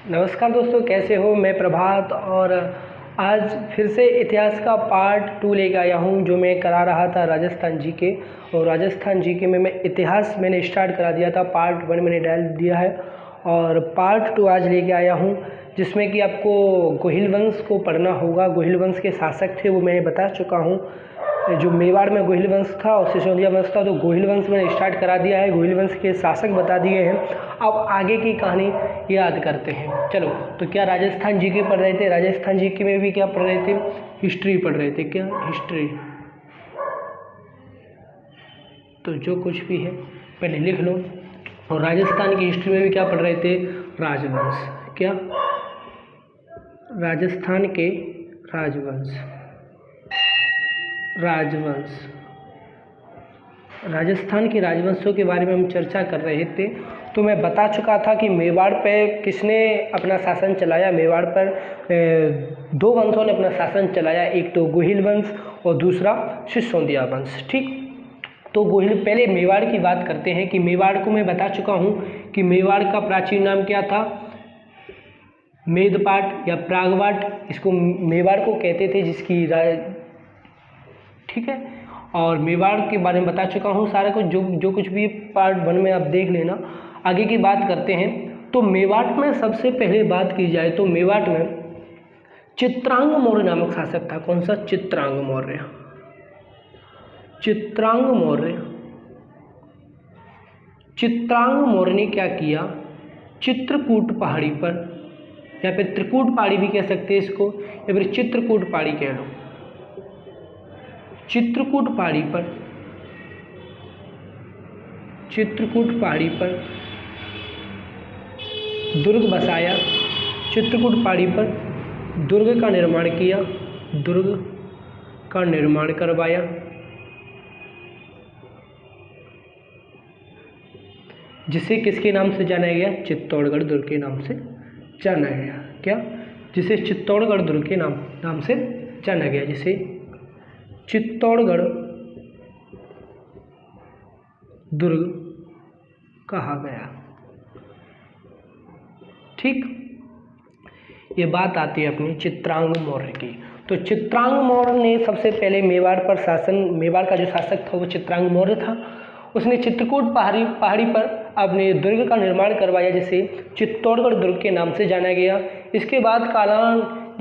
नमस्कार दोस्तों, कैसे हो। मैं प्रभात और आज फिर से इतिहास का पार्ट 2 लेके आया हूँ जो मैं करा रहा था राजस्थान जीके। और राजस्थान जीके में मैं इतिहास मैंने स्टार्ट करा दिया था, पार्ट 1 मैंने डाल दिया है और पार्ट 2 आज लेके आया हूँ जिसमें कि आपको गोहिल वंश को पढ़ना होगा। गोहिल वंश के शासक थे वो मैंने बता चुका हूँ। जो मेवाड़ में गोहिल वंश था और सिसोदिया वंश था, तो गोहिल वंश मैंने स्टार्ट करा दिया है। गोहिल वंश के शासक बता दिए हैं, अब आगे की कहानी याद करते हैं। चलो, तो क्या राजस्थान जीके पढ़ रहे थे। राजस्थान जीके में भी क्या पढ़ रहे थे, हिस्ट्री पढ़ रहे थे। क्या हिस्ट्री, तो जो कुछ भी है पहले लिख लो। और राजस्थान की हिस्ट्री में भी क्या पढ़ रहे थे, राजवंश। क्या, राजस्थान के राजवंश। राजस्थान के राजवंशों के बारे में हम चर्चा कर रहे थे। तो मैं बता चुका था कि मेवाड़ पे किसने अपना शासन चलाया। मेवाड़ पर दो वंशों ने अपना शासन चलाया, एक तो गोहिल वंश और दूसरा सिसोदिया वंश। ठीक, तो गोहिल, पहले मेवाड़ की बात करते हैं कि मेवाड़ को मैं बता चुका हूँ कि मेवाड़ का प्राचीन नाम क्या था, मेदपाट या प्रागवाट। इसको मेवाड़ को कहते थे, जिसकी ठीक है। और मेवाड़ के बारे में बता चुका हूँ सारा कुछ, जो कुछ भी पार्ट 1 में आप देख लेना। आगे की बात करते हैं। तो मेवाड़ में सबसे पहले बात की जाए तो मेवाड़ में चित्रांग मौर्य नामक शासक था। कौन सा, चित्रांग मौर्य। चित्रांग मौर्य ने क्या किया, चित्रकूट पहाड़ी पर, या फिर त्रिकूट पहाड़ी भी कह सकते हैं इसको, या फिर चित्रकूट पहाड़ी कह लो। चित्रकूट पहाड़ी पर दुर्ग बसाया। चित्रकूट पहाड़ी पर दुर्ग का निर्माण किया, दुर्ग का निर्माण करवाया, जिसे किसके नाम से जाना गया, चित्तौड़गढ़ दुर्ग के नाम से जाना गया। क्या, जिसे चित्तौड़गढ़ दुर्ग के नाम से जाना गया, जिसे चित्तौड़गढ़ दुर्ग कहा गया। ठीक, ये बात आती है अपनी चित्रांग मौर्य की। तो चित्रांग मौर्य ने सबसे पहले मेवाड़ का जो शासक था वो चित्रांग मौर्य था। उसने चित्रकूट पहाड़ी पर अपने दुर्ग का निर्माण करवाया, जिसे चित्तौड़गढ़ दुर्ग के नाम से जाना गया। इसके बाद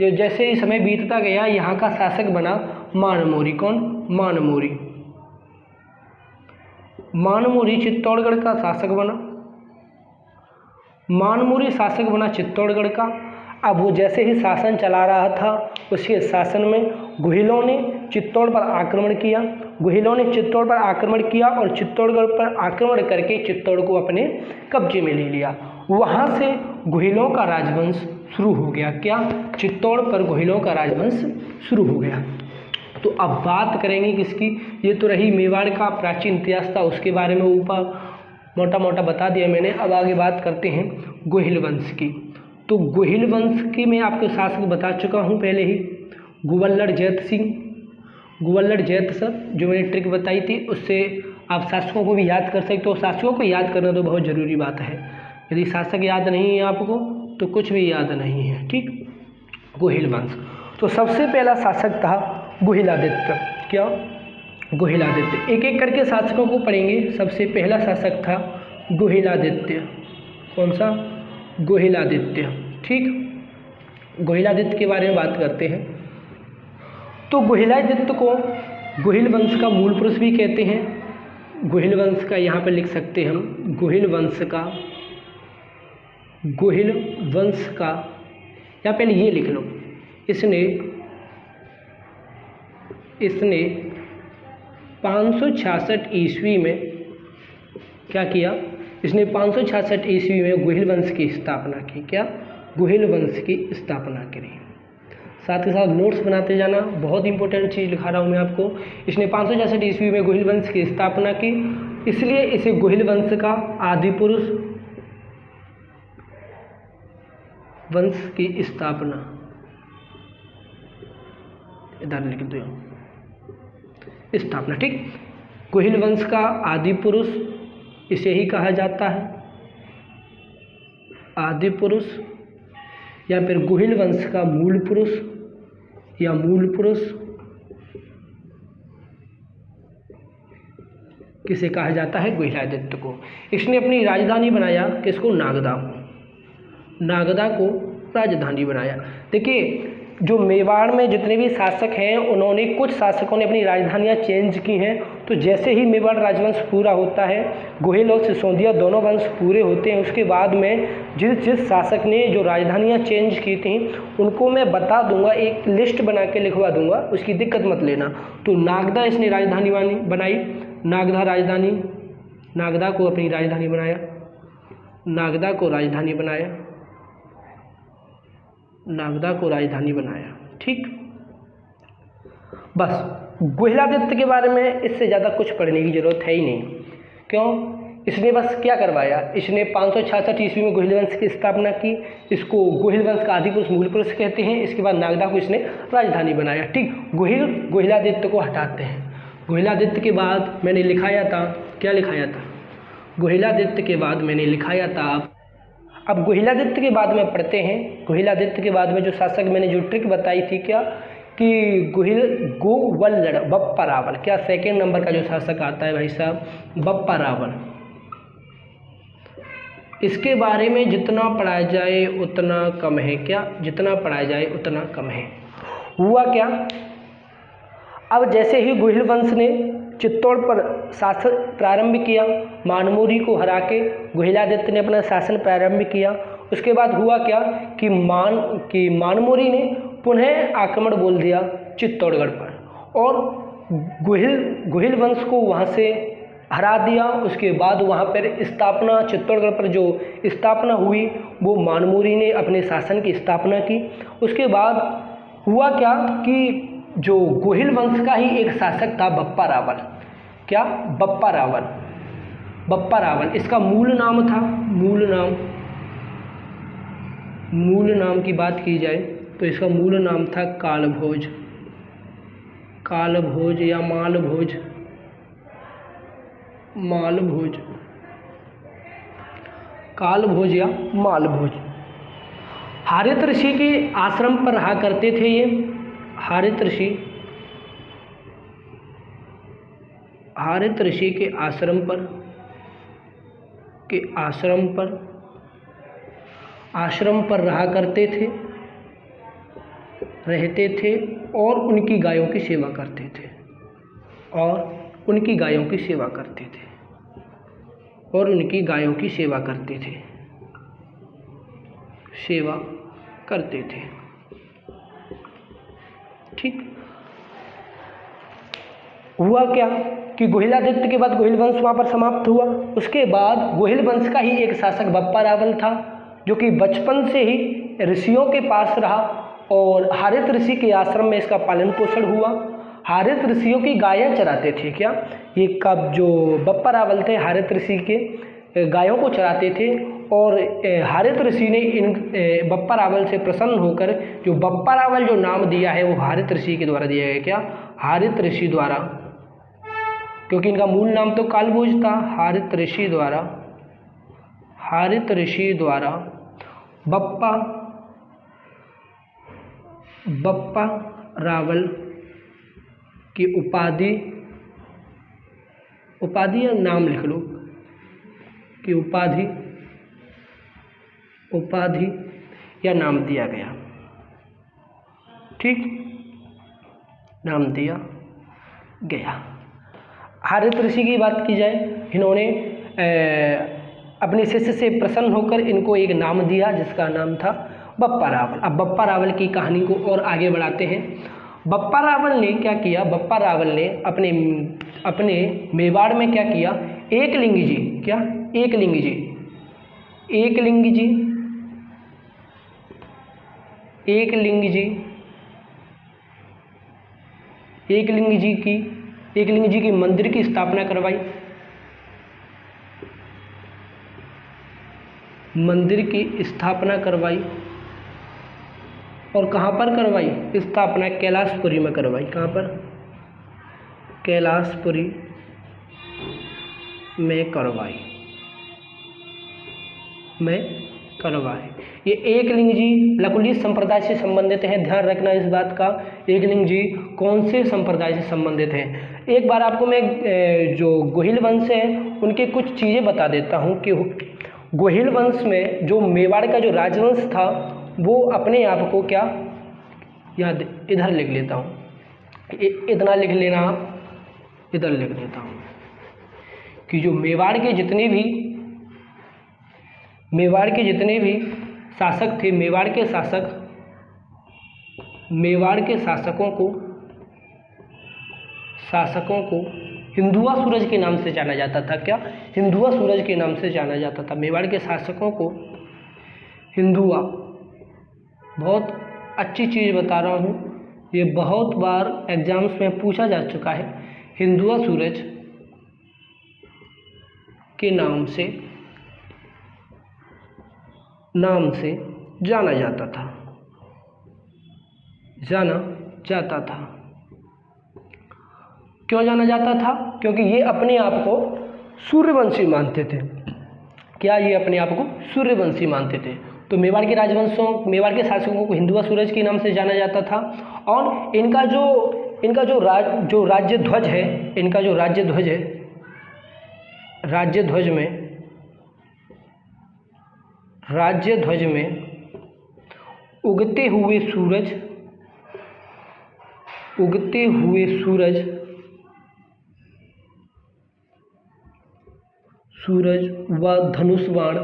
जैसे ही समय बीतता गया, यहाँ का शासक बना मानमोरी। कौन, मानमोरी चित्तौड़गढ़ का शासक बना। मानमोरी शासक बना चित्तौड़गढ़ का। अब वो जैसे ही शासन चला रहा था, उसके शासन में गोहिलों ने चित्तौड़ पर आक्रमण किया। और चित्तौड़गढ़ पर आक्रमण करके चित्तौड़ को अपने कब्जे में ले लिया। वहाँ से गोहिलों का राजवंश शुरू हो गया। क्या, चित्तौड़ पर गोहिलों का राजवंश शुरू हो गया। तो अब बात करेंगे किसकी, ये तो रही मेवाड़ का प्राचीन इतिहास था, उसके बारे में ऊपर मोटा मोटा बता दिया मैंने। अब आगे बात करते हैं गोहिल वंश की। तो गोहिल वंश की मैं आपको शासक बता चुका हूँ पहले ही, गुवल्लड़ जैत सर, जो मैंने ट्रिक बताई थी उससे आप शासकों को भी याद कर सकते हो। शासकों को याद करना तो बहुत ज़रूरी बात है। यदि शासक याद नहीं है आपको तो कुछ भी याद नहीं है। ठीक, गोहिल वंश। तो सबसे पहला शासक था गोहिलादित्य। क्या, गोहिलादित्य। एक एक करके शासकों को पढ़ेंगे। सबसे पहला शासक था गोहिलादित्य। कौन सा, गोहिलादित्य। ठीक, गोहिलादित्य के बारे में बात करते हैं। तो गोहिलादित्य को गोहिल वंश का मूल पुरुष भी कहते हैं। गोहिल वंश का यहाँ पर लिख सकते हैं हम, गोहिल वंश का या पहले ये लिख लो, इसने 566 ईस्वी में क्या किया, इसने 566 ईस्वी में गोहिल वंश की स्थापना की। क्या, गोहिल वंश की स्थापना करी। साथ ही साथ नोट्स बनाते जाना, बहुत इंपॉर्टेंट चीज़ लिखा रहा हूँ मैं आपको। इसने 566 ईस्वी में गोहिल वंश की स्थापना की, इसलिए इसे गोहिल वंश का आदि पुरुष, वंश की स्थापना इधर लिख दो, स्थापना। ठीक, गोहिल वंश का आदि पुरुष इसे ही कहा जाता है, आदि पुरुष या फिर गुहिल वंश का मूल पुरुष या मूल पुरुष किसे कहा जाता है? गुहिलादित्य को। इसने अपनी राजधानी बनाया किसको? नागदा को। नागदा को राजधानी बनाया। देखिए, जो मेवाड़ में जितने भी शासक हैं उन्होंने, कुछ शासकों ने अपनी राजधानियां चेंज की हैं। तो जैसे ही मेवाड़ राजवंश पूरा होता है, गुहिल और सिसोदिया दोनों वंश पूरे होते हैं, उसके बाद में जिस शासक ने जो राजधानियां चेंज की थी उनको मैं बता दूंगा, एक लिस्ट बना के लिखवा दूंगा, उसकी दिक्कत मत लेना। तो नागदा इसने राजधानी बनाई, नागदा राजधानी, नागदा को अपनी राजधानी बनाया, नागदा को राजधानी बनाया, नागदा को राजधानी बनाया। ठीक, बस गुहिलादित्य के बारे में इससे ज़्यादा कुछ पढ़ने की जरूरत है ही नहीं। क्यों? इसने बस क्या करवाया, इसने 566 ईस्वी में गुहिल वंश की स्थापना की, इसको गुहिल वंश का आदि पुरुष मूल पुरुष कहते हैं। इसके बाद नागदा को इसने राजधानी बनाया। ठीक, गुहिलादित्य को हटाते हैं। गुहिलादित्य के बाद मैंने लिखाया था, क्या लिखाया था? गुहिलादित्य के बाद मैंने लिखाया था। अब गुहिलादित्य के बाद में पढ़ते हैं। गुहिलादित्य के बाद में जो शासक, मैंने जो ट्रिक बताई थी क्या, कि गोवल्लड़ बप्पा रावल, क्या सेकेंड नंबर का जो शासक आता है भाई साहब, बप्पा रावल। इसके बारे में जितना पढ़ाया जाए उतना कम है। क्या? जितना पढ़ाया जाए उतना कम है। हुआ क्या, अब जैसे ही गुहिल वंश ने चित्तौड़ पर शासन प्रारंभ किया, मानमोरी को हरा के गुहिलादित्य ने अपना शासन प्रारंभ किया। उसके बाद हुआ क्या कि मानमोरी ने पुनः आक्रमण बोल दिया चित्तौड़गढ़ पर और गुहिल वंश को वहाँ से हरा दिया। उसके बाद वहाँ पर स्थापना, चित्तौड़गढ़ पर जो स्थापना हुई वो मानमोरी ने अपने शासन की स्थापना की। उसके बाद हुआ क्या कि जो गुहिल वंश का ही एक शासक था बप्पा रावल। क्या? बप्पा रावल। बप्पा रावल, इसका मूल नाम था, मूल नाम की बात की जाए तो इसका मूल नाम था कालभोज, कालभोज या मालभोज, मालभोज, कालभोज या मालभोज। हारित ऋषि के आश्रम पर रहा करते थे ये। हारित ऋषि के आश्रम पर रहा करते थे, रहते थे और उनकी गायों की सेवा करते थे, सेवा करते थे। ठीक, हुआ क्या कि गुहिलादित्य के बाद गुहिल वंश वहाँ पर समाप्त हुआ। उसके बाद गुहिल वंश का ही एक शासक बप्पा रावल था, जो कि बचपन से ही ऋषियों के पास रहा और हारित ऋषि के आश्रम में इसका पालन पोषण हुआ। हारित ऋषियों की गायें चराते थे। क्या? ये कब जो बप्पा रावल थे हारित ऋषि के गायों को चराते थे और हारित ऋषि ने इन बप्पा रावल से प्रसन्न होकर जो बप्पा रावल जो नाम दिया है वो हारित ऋषि के द्वारा दिया गया। क्या? हारित ऋषि द्वारा, क्योंकि इनका मूल नाम तो कालभोज था। हारित ऋषि द्वारा बप्पा रावल की उपाधि या नाम लिख लो कि उपाधि या नाम दिया गया। ठीक, नाम दिया गया। हारित ऋषि की बात की जाए, इन्होंने अपने शिष्य से प्रसन्न होकर इनको एक नाम दिया जिसका नाम था बप्पा रावल। अब बप्पा रावल की कहानी को और आगे बढ़ाते हैं। बप्पा रावल ने क्या किया? बप्पा रावल ने अपने मेवाड़ में क्या किया? एकलिंग जी की मंदिर की स्थापना करवाई। और कहाँ पर करवाई स्थापना? कैलाशपुरी में करवाई। कहाँ पर? कैलाशपुरी में करवाई। करवाए। ये एकलिंग जी लकुलिश संप्रदाय से संबंधित हैं, ध्यान रखना इस बात का। एकलिंग जी कौन से संप्रदाय से संबंधित हैं? एक बार आपको मैं जो गोहिल वंश है उनके कुछ चीज़ें बता देता हूँ कि गोहिल वंश में जो मेवाड़ का जो राजवंश था वो अपने आप को क्या, याद इधर लिख लेता हूँ, इतना लिख लेना आप, इधर लिख लेता हूँ कि जो मेवाड़ के जितने भी शासक थे, मेवाड़ के शासकों को हिंदुआ सूरज के नाम से जाना जाता था। क्या? हिंदुआ सूरज के नाम से जाना जाता था। मेवाड़ के शासकों को हिंदुआ, बहुत अच्छी चीज़ बता रहा हूँ, ये बहुत बार एग्जाम्स में पूछा जा चुका है। हिंदुआ सूरज के नाम से जाना जाता था। क्यों जाना जाता था? क्योंकि ये अपने आप को सूर्यवंशी मानते थे। क्या? ये अपने आप को सूर्यवंशी मानते थे। तो मेवाड़ के शासकों को हिंदुआ सूरज के नाम से जाना जाता था। और इनका जो राज्य ध्वज है, राज्य ध्वज में उगते हुए सूरज व धनुष बाण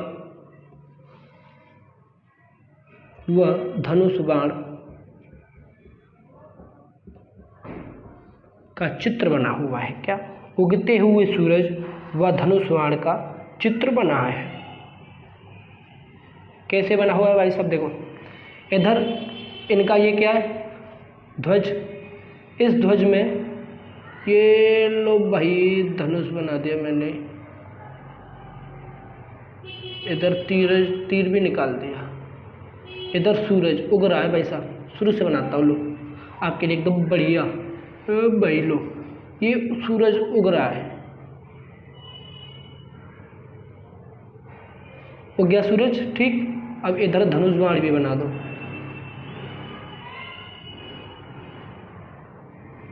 का चित्र बना हुआ है। क्या? उगते हुए सूरज व धनुष बाण का चित्र बना है। कैसे बना हुआ है भाई साहब? देखो इधर इनका ये क्या है, ध्वज। इस ध्वज में ये लो भाई धनुष बना दिया मैंने, इधर तीर भी निकाल दिया। इधर सूरज उग रहा है भाई साहब, शुरू से बनाता हूँ लो आपके लिए एकदम बढ़िया। भाई लो ये सूरज उग रहा है, उग गया सूरज, ठीक। अब इधर धनुष बाण भी बना दो।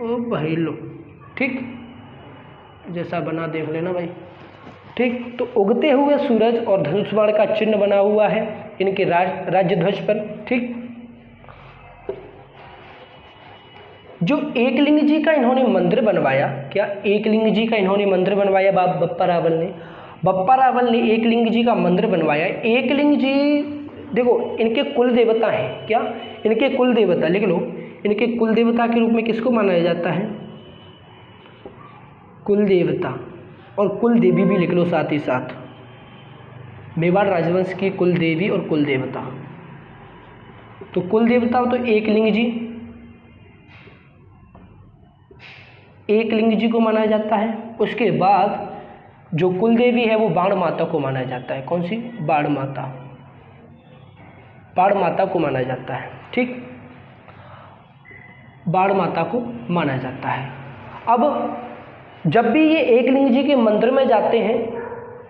ओ भाई लो, ठीक, जैसा बना देख लेना भाई, ठीक। तो उगते हुए सूरज और धनुष बाण का चिन्ह बना हुआ है इनके राज्य ध्वज पर, ठीक। जो एकलिंग जी का इन्होंने मंदिर बनवाया, क्या एकलिंग जी का इन्होंने मंदिर बनवाया बप्पा रावल ने एकलिंग जी का मंदिर बनवाया। एकलिंग जी देखो इनके कुल देवता हैं, क्या? इनके कुल देवता, लिख लो, इनके कुल देवता के रूप में किसको माना जाता है? कुल देवता, और कुल देवी भी लिख लो साथ ही साथ, मेवाड़ राजवंश की कुल देवी और कुल देवता। तो कुल देवता तो एकलिंग जी को माना जाता है। उसके बाद जो कुल देवी है वो बाण माता को माना जाता है। कौन सी? बाण माता को माना जाता है, ठीक, बाण माता को माना जाता है। अब जब भी ये एकलिंग जी के मंदिर में जाते हैं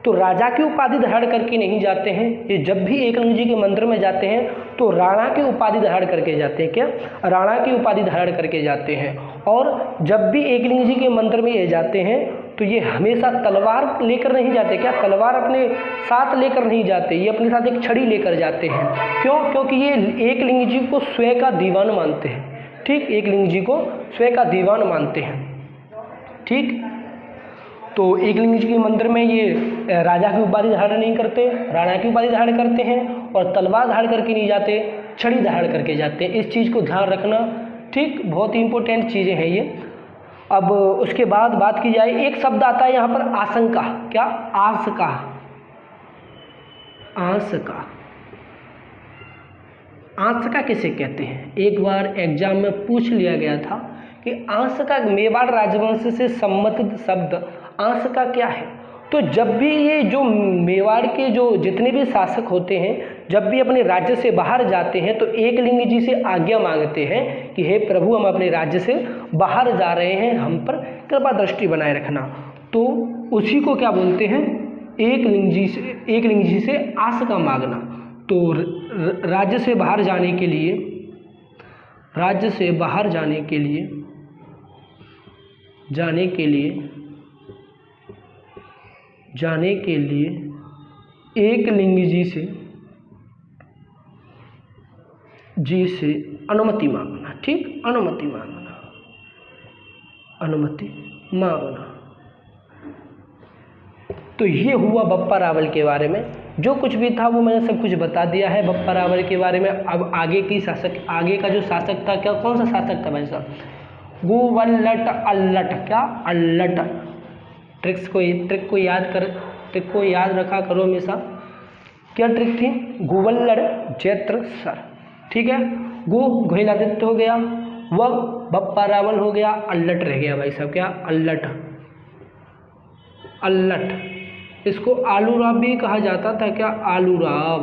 तो राजा की उपाधि धारण करके नहीं जाते हैं। ये जब भी एकलिंग जी के मंदिर में जाते हैं तो राणा की उपाधि धारण करके जाते हैं। क्या? राणा की उपाधि धारण करके जाते हैं। और जब भी एकलिंग जी के मंदिर में ये जाते हैं तो ये हमेशा तलवार लेकर नहीं जाते। क्या? तलवार अपने साथ लेकर नहीं जाते, ये अपने साथ एक छड़ी लेकर जाते हैं। क्यों? क्योंकि ये एकलिंग जी को स्वयं का दीवान मानते हैं, ठीक, एकलिंग जी को स्वयं का दीवान मानते हैं, ठीक। तो एकलिंग जी के मंदिर में ये राजा की उपाधि धारण नहीं करते, राणा की उपाधि धारण करते हैं, और तलवार धारण करके नहीं जाते, छड़ी धारण करके जाते हैं। इस चीज़ को ध्यान रखना, ठीक, बहुत ही इंपॉर्टेंट चीज़ें हैं ये। अब उसके बाद बात की जाए, एक शब्द आता है यहाँ पर आशंका। क्या? आंसका किसे कहते हैं? एक बार एग्जाम में पूछ लिया गया था कि आंसका, मेवाड़ राजवंश से संबंधित शब्द आंसका क्या है। तो जब भी ये जो मेवाड़ के जो जितने भी शासक होते हैं, जब भी अपने राज्य से बाहर जाते हैं तो एकलिंग जी से आज्ञा मांगते हैं कि हे प्रभु, हम अपने राज्य से बाहर जा रहे हैं, हम पर कृपा दृष्टि बनाए रखना। तो उसी को क्या बोलते हैं? एकलिंग जी से आशंका मांगना। तो राज्य से बाहर जाने के लिए, राज्य से बाहर जाने के लिए एक लिंग जी से अनुमति मांगना। ठीक, अनुमति मांगना। तो ये हुआ बप्पा रावल के बारे में। जो कुछ भी था वो मैंने सब कुछ बता दिया है बप्पा रावल के बारे में। अब आगे का जो शासक था, क्या कौन सा शासक था भाई साहब? गुवल्लट अल्लट। क्या? अल्लट। ट्रिक को याद रखा करो हमेशा। क्या ट्रिक थी? गुवल्लड़ जैत्र सर। ठीक है, घोइलादित्य हो गया, वह बप्पा रावल हो गया, अल्लट रह गया भाई साहब। क्या? अल्लट। इसको आलूराव भी कहा जाता था। क्या? आलूराव।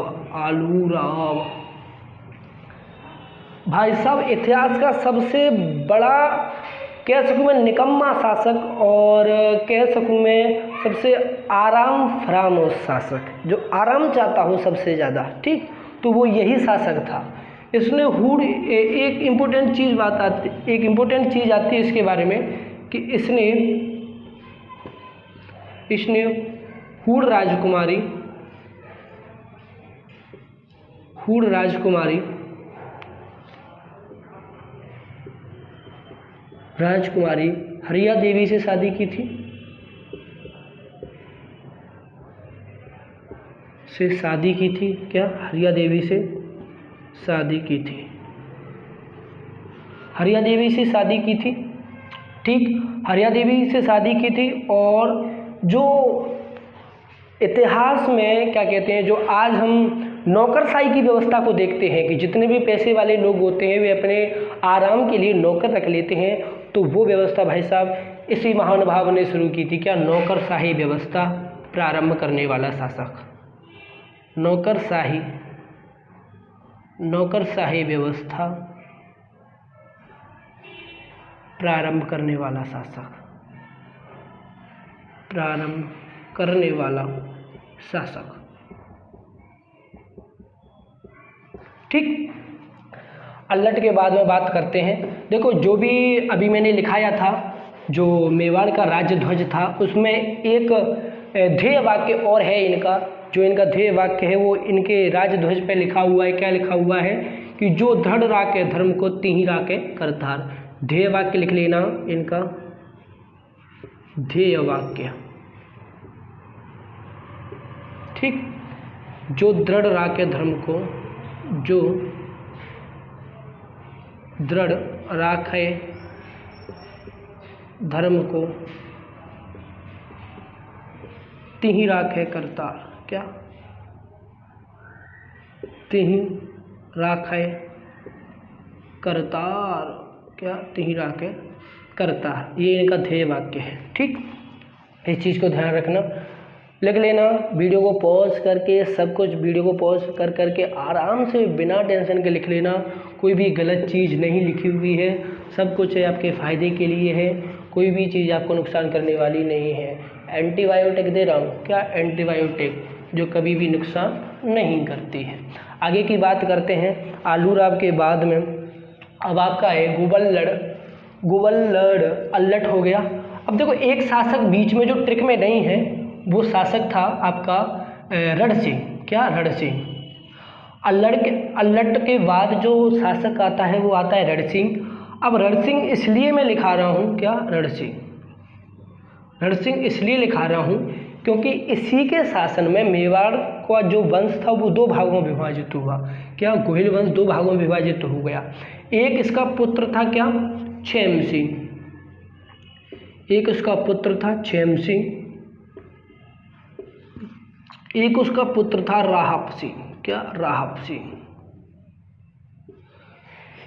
भाई साहब इतिहास का सबसे बड़ा, कह सकूँ मैं, निकम्मा शासक और कह सकूँ मैं सबसे आराम फरामोश शासक, जो आराम चाहता हो सबसे ज़्यादा, ठीक, तो वो यही शासक था। इसने एक इम्पोर्टेंट चीज़ आती है इसके बारे में कि इसने हूण राजकुमारी हरिया देवी से शादी की थी। क्या? हरिया देवी से शादी की थी। ठीक, हरिया देवी से शादी की थी। और जो इतिहास में क्या कहते हैं, जो आज हम नौकरशाही की व्यवस्था को देखते हैं कि जितने भी पैसे वाले लोग होते हैं वे अपने आराम के लिए नौकर रख लेते हैं, तो वो व्यवस्था भाई साहब इसी महानुभाव ने शुरू की थी। क्या? नौकरशाही व्यवस्था प्रारंभ करने वाला शासक, नौकरशाही व्यवस्था प्रारंभ करने वाला शासक। ठीक, अल्लट के बाद में बात करते हैं। देखो, जो भी अभी मैंने लिखाया था, जो मेवाड़ का राज्य ध्वज था, उसमें एक ध्येय वाक्य और है इनका। जो इनका ध्येय वाक्य है वो इनके राज्य ध्वज पे लिखा हुआ है। क्या लिखा हुआ है? कि जो दृढ़ राखे धर्म को तिहि राखे करतार। ध्येय वाक्य लिख लेना इनका, ध्येय वाक्य। ठीक, जो दृढ़ राखे धर्म को, जो दृढ़ राखे धर्म को तिहि राखे करतार। क्या? तिहि राखे करतार। क्या? तिहि राखे करतार। ये इनका ध्येय वाक्य है। ठीक, इस चीज़ को ध्यान रखना, लिख लेना। वीडियो को पॉज करके सब कुछ वीडियो को पॉज कर करके आराम से बिना टेंशन के लिख लेना। कोई भी गलत चीज़ नहीं लिखी हुई है, सब कुछ है आपके फ़ायदे के लिए है। कोई भी चीज़ आपको नुकसान करने वाली नहीं है। एंटीबायोटिक दे रहा हूँ। क्या? एंटीबायोटिक, जो कभी भी नुकसान नहीं करती है। आगे की बात करते हैं। आलूराव के बाद में अब आपका है गुवल्लड़ अल्लट हो गया। अब देखो, एक शासक बीच में जो ट्रिक में नहीं है, वो शासक था आपका रण सिंह। क्या? रण सिंह। अल्लट के बाद जो शासक आता है वो आता है रण सिंह। अब रण सिंह इसलिए मैं लिखा रहा हूँ, क्या? रण सिंह इसलिए लिखा रहा हूँ क्योंकि इसी के शासन में मेवाड़ का जो वंश था वो दो भागों में विभाजित हुआ। क्या? गोहिल वंश दो भागों में विभाजित हो गया। एक इसका पुत्र था क्या? क्षेम सिंह। एक उसका पुत्र था क्षेम सिंह, एक उसका पुत्र था राहप सिंह। क्या? राहप सिंह।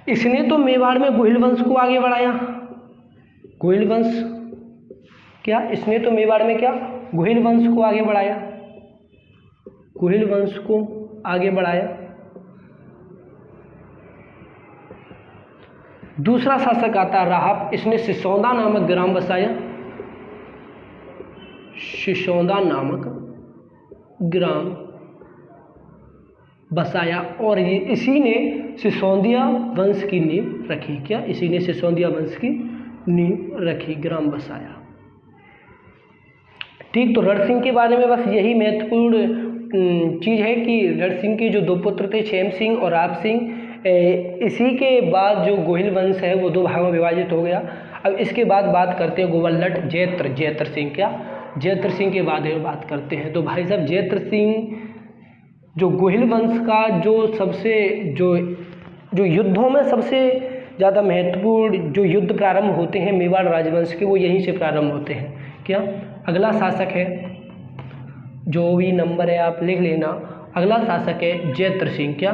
इसने तो मेवाड़ में गोहिल वंश को आगे बढ़ाया। गोहिल वंश, क्या? इसने तो मेवाड़ में क्या? गोहिल वंश को आगे बढ़ाया। गोहिल वंश को आगे बढ़ाया। दूसरा शासक आता राहप। इसने सिसौदा नामक ग्राम बसाया। सिसौदा नामक ग्राम बसाया और ये इसी ने सिसोदिया वंश की नींव रखी। क्या? इसी ने सिसोदिया वंश की नींव रखी, ग्राम बसाया। ठीक, तो रण सिंह के बारे में बस यही महत्वपूर्ण चीज़ है कि रण सिंह के जो दो पुत्र थे, क्षेम सिंह और आप सिंह, इसी के बाद जो गोहिल वंश है वो दो भागों में विभाजित हो गया। अब इसके बाद बात करते हैं गोवल्लट जैत्र सिंह। क्या? जैत्र सिंह के बारे में बात करते हैं। तो भाई साहब, जैत्र सिंह जो गोहिल वंश का जो सबसे जो युद्धों में सबसे ज़्यादा महत्वपूर्ण जो युद्ध प्रारंभ होते हैं मेवाड़ राजवंश के, वो यहीं से प्रारंभ होते हैं। क्या? अगला शासक है, जो भी नंबर है आप लिख लेना। अगला शासक है जैत्र सिंह। क्या?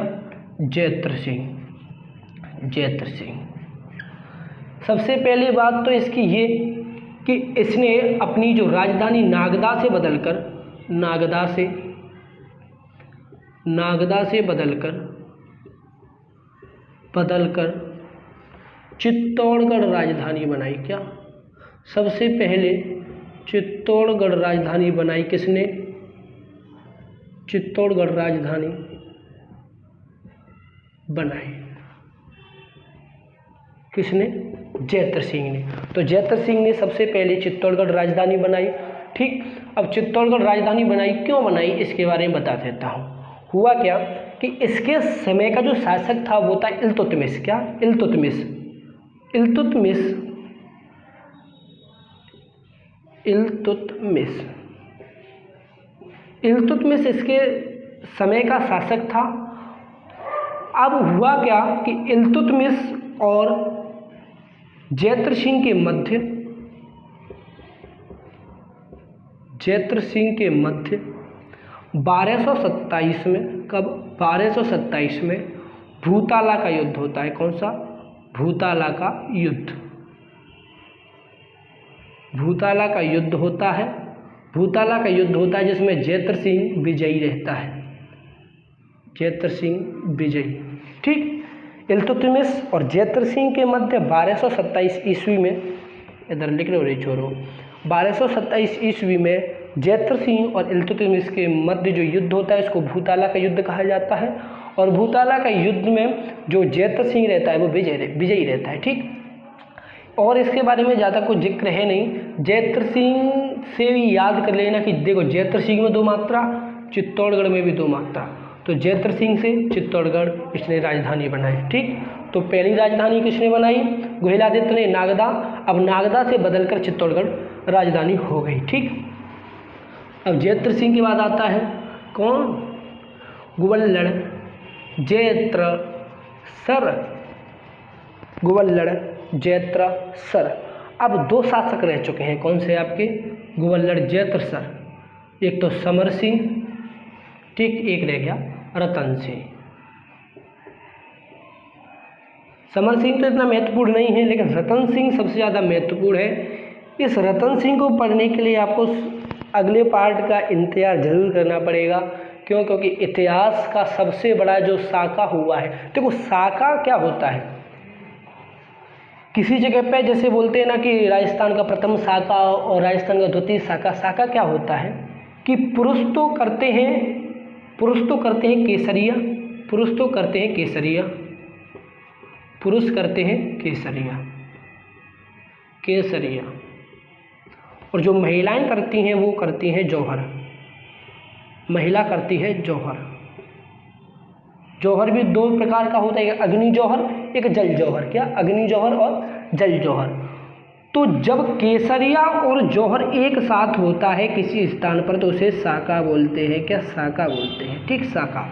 जैत्र सिंह। सबसे पहली बात तो इसकी ये कि इसने अपनी जो राजधानी नागदा से बदलकर चित्तौड़गढ़ राजधानी बनाई। क्या? सबसे पहले चित्तौड़गढ़ राजधानी बनाई किसने? चित्तौड़गढ़ राजधानी बनाई किसने? जैत्र सिंह ने। तो जैत्र सिंह ने सबसे पहले चित्तौड़गढ़ राजधानी बनाई। ठीक, अब चित्तौड़गढ़ राजधानी बनाई, क्यों बनाई, इसके बारे में बता देता हूँ। हुआ क्या कि इसके समय का जो शासक था वो था इल्तुतमिश। क्या? इल्तुतमिश इसके समय का शासक था। अब हुआ क्या कि इल्तुतमिश और जैत्र सिंह के मध्य 1227 में, कब? 1227 में भूताला का युद्ध होता है। कौन सा? भूताला का युद्ध होता है। भूताला का युद्ध होता है जिसमें जैत्र सिंह विजयी रहता है। ठीक, इल्तुतमिश और जैत्र सिंह के मध्य 1227 ईस्वी में, इधर लिख लो रे छोरो, 1227 ईस्वी में जैत्र सिंह और इल्तुतमिश के मध्य जो युद्ध होता है इसको भूताला का युद्ध कहा जाता है। और भूताला का युद्ध में जो जैत्र सिंह रहता है वो विजयी रहता है। ठीक, और इसके बारे में ज़्यादा कुछ जिक्र है नहीं। जैत्र सिंह से भी याद कर लेना कि देखो, जैत्र सिंह में 2 मात्रा, चित्तौड़गढ़ में भी 2 मात्रा। तो जैत्र सिंह से चित्तौड़गढ़ इसने राजधानी बनाई। ठीक, तो पहली राजधानी किसने बनाई? गोहिलादित्य ने, नागदा। अब नागदा से बदलकर चित्तौड़गढ़ राजधानी हो गई। ठीक, अब जैत्र सिंह के बाद आता है कौन? गोवल्लड़ जैत्र सर। अब 2 शासक रह चुके हैं। कौन से आपके? गोवल्लड़ जैत्र सर। एक तो समर सिंह, ठीक, एक रह गया रतन सिंह। समर सिंह तो इतना महत्वपूर्ण नहीं है, लेकिन रतन सिंह सबसे ज़्यादा महत्वपूर्ण है। इस रतन सिंह को पढ़ने के लिए आपको अगले पार्ट का इंतजार जरूर करना पड़ेगा। क्यों? क्योंकि इतिहास का सबसे बड़ा जो शाखा हुआ है, देखो शाखा क्या होता है, किसी जगह पे जैसे बोलते हैं ना कि राजस्थान का प्रथम शाखा और राजस्थान का द्वितीय शाखा। शाखा क्या होता है कि पुरुष तो करते हैं केसरिया, और जो महिलाएं करती हैं वो करती हैं जौहर। महिला करती है जौहर। जौहर भी 2 प्रकार का होता है, एक अग्नि जौहर, एक जल जौहर। क्या? अग्नि जौहर और जल जौहर। तो जब केसरिया और जौहर एक साथ होता है किसी स्थान पर तो उसे शाखा बोलते हैं। क्या? शाखा बोलते हैं। ठीक, शाखा।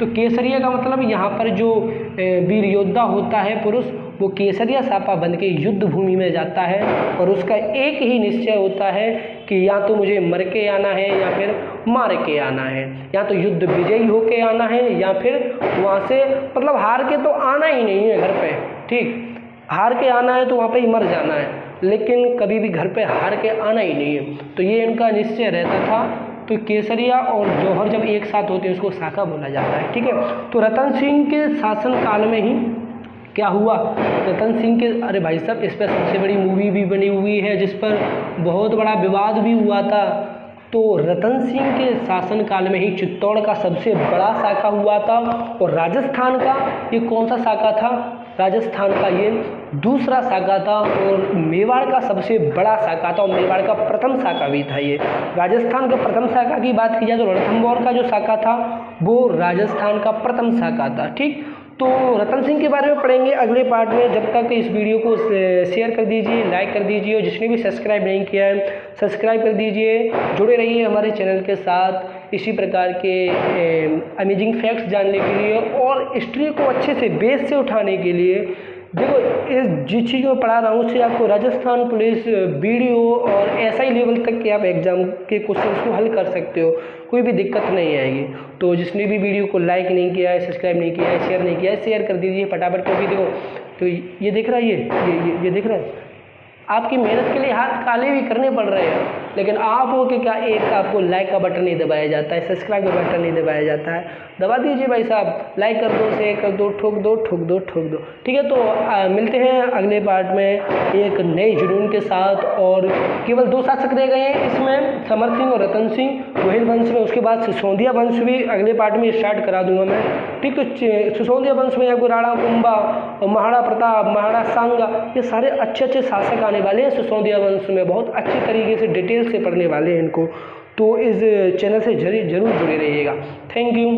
तो केसरिया का मतलब यहाँ पर जो वीर योद्धा होता है पुरुष, वो केसरिया सापा बन के युद्ध भूमि में जाता है और उसका एक ही निश्चय होता है कि या तो मुझे मर के आना है या फिर मार के आना है, या तो युद्ध विजयी होके आना है या फिर वहाँ से, मतलब हार के तो आना ही नहीं है घर पे। ठीक, हार के आना है तो वहाँ पे ही मर जाना है, लेकिन कभी भी घर पे हार के आना ही नहीं है। तो ये इनका निश्चय रहता था। तो केसरिया और जौहर जब एक साथ होते हैं उसको शाखा बोला जाता है। ठीक है, तो रतन सिंह के शासन काल में ही क्या हुआ, रतन सिंह के, अरे भाई साहब इस पर सबसे बड़ी मूवी भी बनी हुई है जिस पर बहुत बड़ा विवाद भी हुआ था। तो रतन सिंह के शासनकाल में ही चित्तौड़ का सबसे बड़ा शाखा हुआ था, और राजस्थान का ये कौन सा शाखा था? राजस्थान का ये दूसरा शाखा था, और मेवाड़ का सबसे बड़ा शाखा था, और मेवाड़ का प्रथम शाखा भी था ये। राजस्थान का प्रथम शाखा की बात की जाए तो रणथंभौर का जो शाखा था वो राजस्थान का प्रथम शाखा था। ठीक, तो रतन सिंह के बारे में पढ़ेंगे अगले पार्ट में। जब तक इस वीडियो को शेयर कर दीजिए, लाइक कर दीजिए, और जिसने भी सब्सक्राइब नहीं किया है सब्सक्राइब कर दीजिए। जुड़े रहिए हमारे चैनल के साथ इसी प्रकार के अमेजिंग फैक्ट्स जानने के लिए, और हिस्ट्री को अच्छे से बेस से उठाने के लिए। देखो, इस जिस चीज़ में पढ़ा रहा हूँ उससे आपको राजस्थान पुलिस वीडियो और एसआई लेवल तक के आप एग्जाम के क्वेश्चन को हल कर सकते हो, कोई भी दिक्कत नहीं आएगी। तो जिसने भी वीडियो को लाइक नहीं किया है, सब्सक्राइब नहीं किया है, शेयर नहीं किया है, शेयर कर दीजिए फटाफट। क्योंकि देखो, तो ये दिख रहा है, ये दिख रहा है, आपकी मेहनत के लिए हाथ काले भी करने पड़ रहे हैं, लेकिन आप हो कि क्या एक आपको लाइक का बटन नहीं दबाया जाता है, सब्सक्राइब का बटन नहीं दबाया जाता है। दबा दीजिए भाई साहब, लाइक कर दो, शेयर कर दो, ठोक दो ठोक दो ठोक दो। ठीक है, तो मिलते हैं अगले पार्ट में एक नए जुनून के साथ। और केवल 2 शासक रह गए हैं इसमें, समर सिंह और रतन सिंह गोहिल वंश में। उसके बाद सिसोदिया वंश भी अगले पार्ट में स्टार्ट करा दूंगा मैं। ठीक, तो सिसोदिया वंश में आपको राणा कुंभा और महाराणा प्रताप, महाराणा सांगा, ये सारे अच्छे अच्छे शासक आने वाले हैं सिसोदिया वंश में। बहुत अच्छे तरीके से डिटेल से पढ़ने वाले हैं इनको। तो इस चैनल से जरूर जुड़े रहिएगा। Thank you.